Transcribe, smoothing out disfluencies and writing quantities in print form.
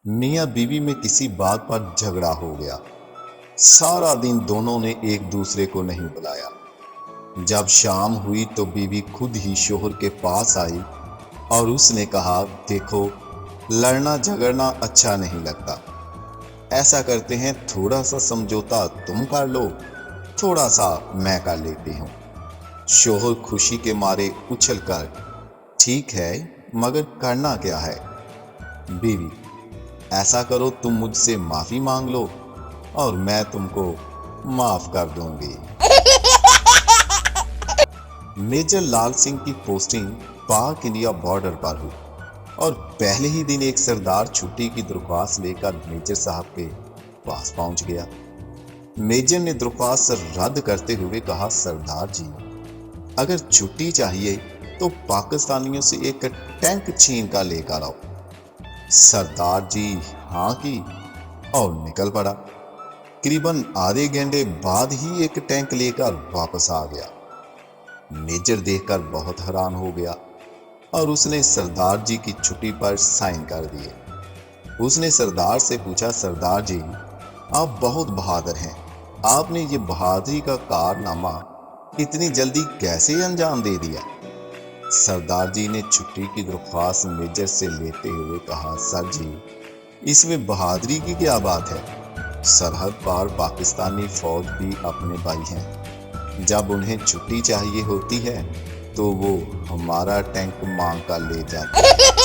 मियाँ बीवी में किसी बात पर झगड़ा हो गया। सारा दिन दोनों ने एक दूसरे को नहीं बुलाया। जब शाम हुई तो बीवी खुद ही शोहर के पास आई और उसने कहा, देखो, लड़ना झगड़ना अच्छा नहीं लगता। ऐसा करते हैं, थोड़ा सा समझौता तुम कर लो, थोड़ा सा मैं कर लेती हूँ। शोहर खुशी के मारे उछलकर, ठीक है, मगर करना क्या है? बीवी, ऐसा करो, तुम मुझसे माफी मांग लो और मैं तुमको माफ कर दूंगी। मेजर लाल सिंह की पोस्टिंग पाक इंडिया बॉर्डर पर हुई और पहले ही दिन एक सरदार छुट्टी की दरख्वास्त लेकर मेजर साहब के पास पहुंच गया। मेजर ने दरख्वास्त रद्द करते हुए कहा, सरदार जी, अगर छुट्टी चाहिए तो पाकिस्तानियों से एक टैंक छीन कर लेकर आओ। सरदार जी हाँ की और निकल पड़ा। करीबन आधे घंटे बाद ही एक टैंक लेकर वापस आ गया। मेजर देखकर बहुत हैरान हो गया और उसने सरदार जी की छुट्टी पर साइन कर दिए। उसने सरदार से पूछा, सरदार जी, आप बहुत बहादुर हैं, आपने ये बहादुरी का कारनामा इतनी जल्दी कैसे अंजाम दे दिया? सरदार जी ने छुट्टी की दरख्वास्त मेजर से लेते हुए कहा, सर जी, इसमें बहादुरी की क्या बात है? सरहद पार पाकिस्तानी फौज भी अपने भाई हैं। जब उन्हें छुट्टी चाहिए होती है तो वो हमारा टैंक मांग कर ले जाते हैं।